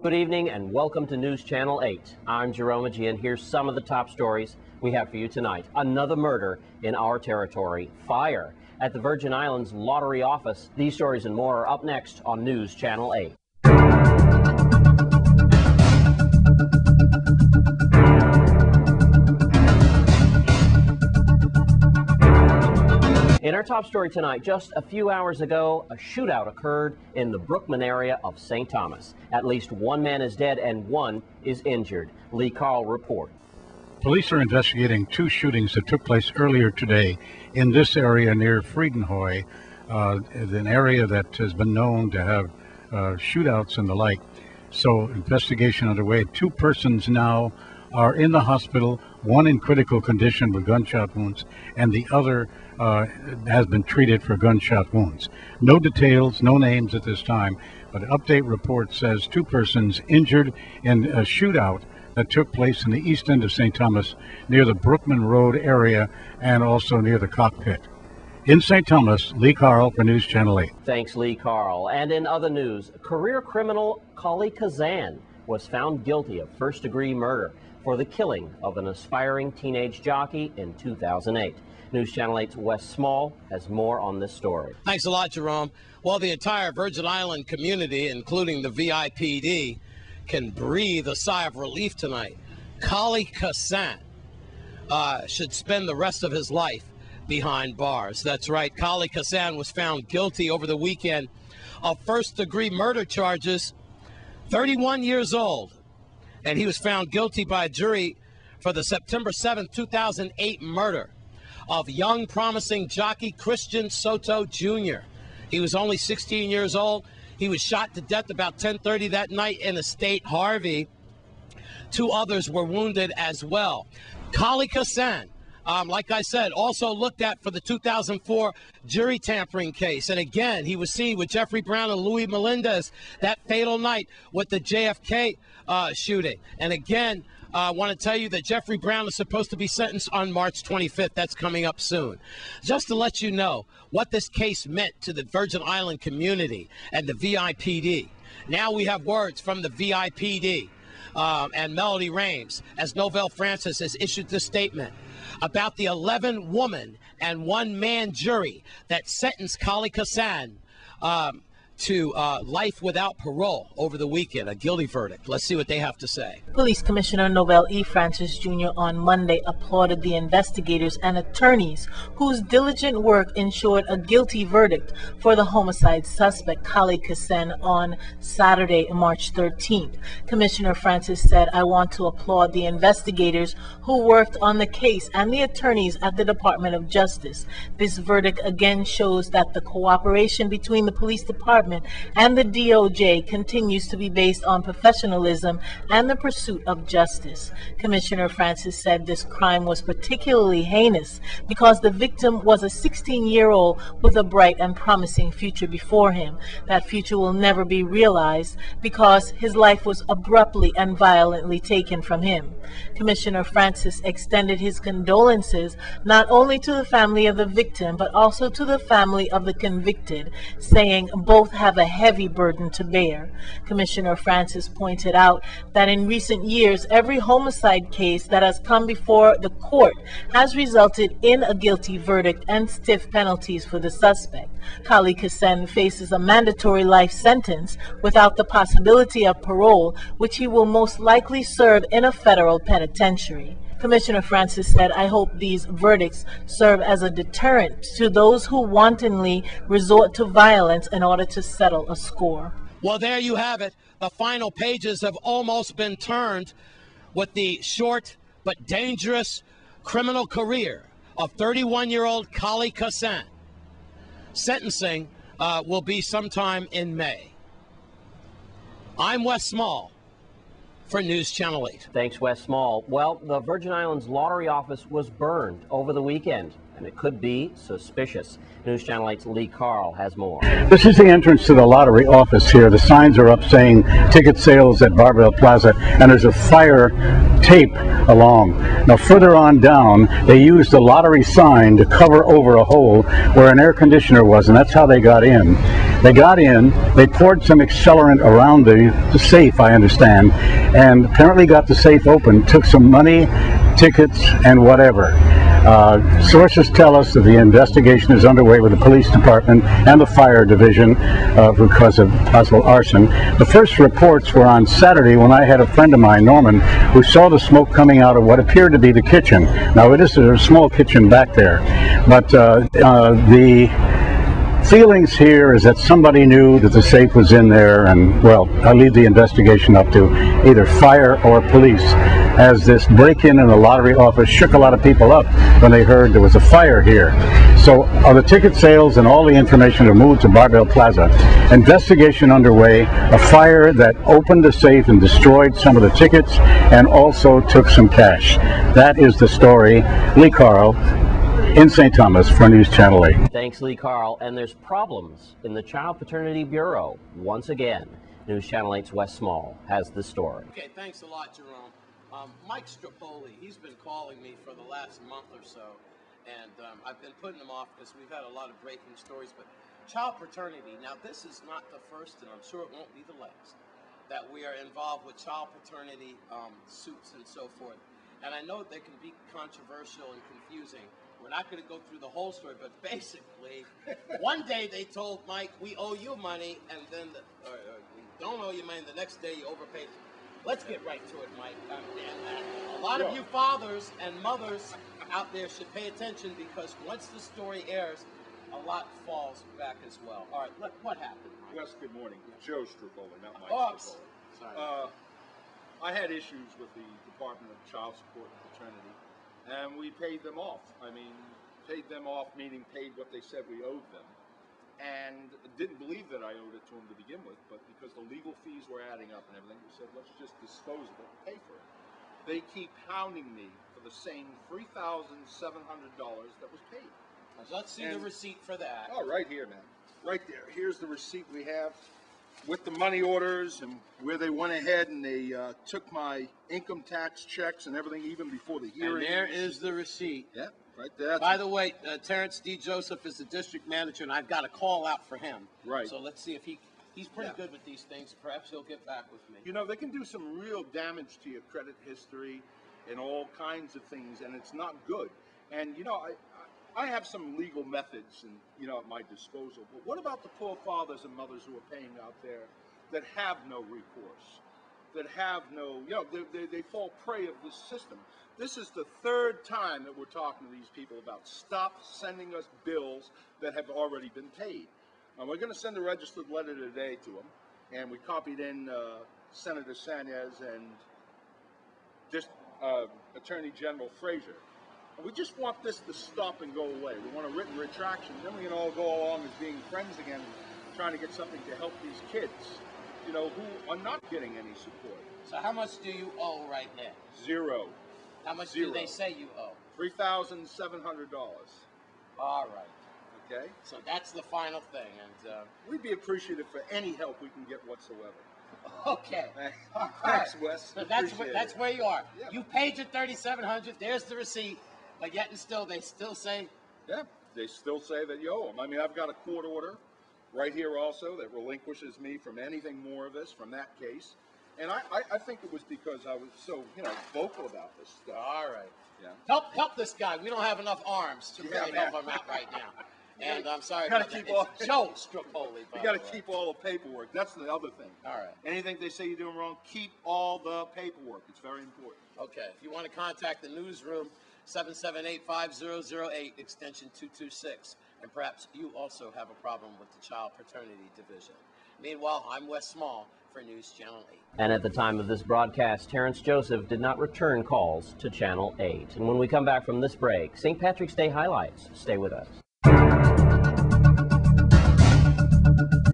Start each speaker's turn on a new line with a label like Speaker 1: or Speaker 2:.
Speaker 1: Good evening and welcome to News Channel 8. I'm Jerome Agee, and here's some of the top stories we have for you tonight. Another murder in our territory. Fire at the Virgin Islands Lottery office. These stories and more are up next on News Channel 8. In our top story tonight, just a few hours ago, a shootout occurred in the Brookman area of St. Thomas. At least one man is dead and one is injured. Lee Carl reports.
Speaker 2: Police are investigating two shootings that took place earlier today in this area near Friedenhoy, an area that has been known to have shootouts and the like. So investigation underway. Two persons now are in the hospital, one in critical condition with gunshot wounds, and the other has been treated for gunshot wounds. No details, no names at this time, but an update report says two persons injured in a shootout that took place in the east end of St. Thomas near the Brookman Road area and also near the cockpit. In St. Thomas, Lee Carl for News Channel 8.
Speaker 1: Thanks, Lee Carl. And in other news, career criminal Cascen was found guilty of first-degree murder for the killing of an aspiring teenage jockey in 2008. News Channel 8's Wes Small has more on this story.
Speaker 3: Thanks a lot, Jerome. Well, the entire Virgin Island community, including the V.I. can breathe a sigh of relief tonight. Cascen should spend the rest of his life behind bars. That's right. Cascen was found guilty over the weekend of first-degree murder charges, 31 years old. And he was found guilty by a jury for the September 7, 2008 murder of young, promising jockey Christian Soto Jr. He was only 16 years old. He was shot to death about 10:30 that night in Estate Harvey. Two others were wounded as well. Cascen, like I said, also looked at for the 2004 jury tampering case. And again, he was seen with Jeffrey Brown and Louis Melendez that fatal night with the JFK shooting. And again, I want to tell you that Jeffrey Brown is supposed to be sentenced on March 25th. That's coming up soon. Just to let you know what this case meant to the Virgin Island community and the V.I. Now we have words from the V.I. And Melody Rames as Novell Francis has issued this statement about the 11-woman and one-man jury that sentenced Cascen to life without parole over the weekend, a guilty verdict. Let's see what they have to say.
Speaker 4: Police Commissioner Novell E. Francis Jr. on Monday applauded the investigators and attorneys whose diligent work ensured a guilty verdict for the homicide suspect Cascen on Saturday, March 13th. Commissioner Francis said, "I want to applaud the investigators who worked on the case and the attorneys at the Department of Justice. This verdict again shows that the cooperation between the police department and the DOJ continues to be based on professionalism and the pursuit of justice." Commissioner Francis said this crime was particularly heinous because the victim was a 16-year-old with a bright and promising future before him. That future will never be realized because his life was abruptly and violently taken from him. Commissioner Francis extended his condolences not only to the family of the victim but also to the family of the convicted, saying both have a heavy burden to bear. Commissioner Francis pointed out that in recent years, every homicide case that has come before the court has resulted in a guilty verdict and stiff penalties for the suspect. Cascen faces a mandatory life sentence without the possibility of parole, which he will most likely serve in a federal penitentiary. Commissioner Francis said, "I hope these verdicts serve as a deterrent to those who wantonly resort to violence in order to settle a score."
Speaker 3: Well, there you have it. The final pages have almost been turned with the short but dangerous criminal career of 31-year-old Cascen. Sentencing will be sometime in May. I'm Wes Small for News Channel 8.
Speaker 1: Thanks, Wes Small. Well, the Virgin Islands Lottery office was burned over the weekend. and it could be suspicious. News Channel 8's Lee Carl has more.
Speaker 2: This is the entrance to the lottery office here. The signs are up saying ticket sales at Barbell Plaza, and there's a fire tape along. Now further on down, they used the lottery sign to cover over a hole where an air conditioner was, and that's how they got in. They got in, they poured some accelerant around the safe, I understand, and apparently got the safe open, took some money, tickets, and whatever. Sources tell us that the investigation is underway with the police department and the fire division because of possible arson. The first reports were on Saturday when I had a friend of mine, Norman, who saw the smoke coming out of what appeared to be the kitchen. Now it is a small kitchen back there, but the feelings here is that somebody knew that the safe was in there, and well, I'll leave the investigation up to either fire or police, as this break-in the lottery office shook a lot of people up when they heard there was a fire here. So the ticket sales and all the information are moved to Barbell Plaza. Investigation underway, a fire that opened the safe and destroyed some of the tickets and also took some cash. That is the story. Lee Carl in St. Thomas for News Channel 8.
Speaker 1: Thanks, Lee Carl. And there's problems in the Child Paternity Bureau once again. News Channel 8's Wes Small has the story.
Speaker 3: Okay, thanks a lot, Jerome. Mike Strapoli, he's been calling me for the last month or so, and I've been putting him off because we've had a lot of breaking stories. But child paternity, now this is not the first, and I'm sure it won't be the last, that we are involved with child paternity suits and so forth. And I know they can be controversial and confusing. We're not going to go through the whole story, but basically, one day they told Mike, we owe you money, and then we don't owe you money, the next day you overpaid. Let's get right to it, Mike. A lot of you fathers and mothers out there should pay attention, because once the story airs, a lot falls back as well. All right, what happened, Mike?
Speaker 5: Wes, good morning. Joe Strapoli, not Mike Strapoli.
Speaker 3: Sorry.
Speaker 5: I had issues with the Department of Child Support and Paternity, and we paid them off. I mean, paid them off meaning paid what they said we owed them. And didn't believe that I owed it to them to begin with, but because the legal fees were adding up and everything, we said, let's just dispose of it and pay for it. They keep hounding me for the same $3,700 that was paid.
Speaker 3: Let's see the receipt for that.
Speaker 5: Oh, right here, man. Right there. Here's the receipt we have with the money orders and where they went ahead and they took my income tax checks and everything even before the hearing.
Speaker 3: And there is the receipt.
Speaker 5: Yeah. Right there.
Speaker 3: By the way, Terrence D. Joseph is the district manager, and I've got a call out for him.
Speaker 5: Right.
Speaker 3: So let's see if he's pretty good with these things. Perhaps he'll get back with me.
Speaker 5: You know, they can do some real damage to your credit history and all kinds of things, and it's not good. And, you know, I have some legal methods and, you know, at my disposal. But what about the poor fathers and mothers who are paying out there that have no recourse, that have no, you know, they fall prey of this system? This is the third time that we're talking to these people about stop sending us bills that have already been paid. We're going to send a registered letter today to them, and we copied in Senator Sanez and just Attorney General Frazier. And we just want this to stop and go away. We want a written retraction. Then we can all go along as being friends again, trying to get something to help these kids, you know, who are not getting any support.
Speaker 3: So how much do you owe right now?
Speaker 5: Zero.
Speaker 3: How much do they say you owe?
Speaker 5: $3,700.
Speaker 3: All right.
Speaker 5: Okay.
Speaker 3: So that's the final thing, and
Speaker 5: we'd be appreciative for any help we can get whatsoever.
Speaker 3: Okay. All
Speaker 5: Thanks,
Speaker 3: right.
Speaker 5: Wes.
Speaker 3: So that's where you are.
Speaker 5: Yeah.
Speaker 3: You paid your $3,700. There's the receipt, but yet and still they still say.
Speaker 5: Yeah, they still say that you owe them. I mean, I've got a court order right here also that relinquishes me from anything more of this from that case. And I think it was because I was so, you know, vocal about this stuff.
Speaker 3: All right.
Speaker 5: Yeah.
Speaker 3: Help this guy. We don't have enough arms to really help him out right now. And I'm sorry.
Speaker 5: Gotta keep all.
Speaker 3: Joe Strapoli.
Speaker 5: You got to keep all the paperwork. That's the other thing.
Speaker 3: All right.
Speaker 5: Anything they say you're doing wrong, keep all the paperwork. It's very important.
Speaker 3: Okay. If you want to contact the newsroom, 778-5008, extension 226. And perhaps you also have a problem with the Child Paternity Division. Meanwhile, I'm Wes Small for News Channel 8.
Speaker 1: And at the time of this broadcast, Terrence Joseph did not return calls to Channel 8. And when we come back from this break, St. Patrick's Day highlights. Stay with us.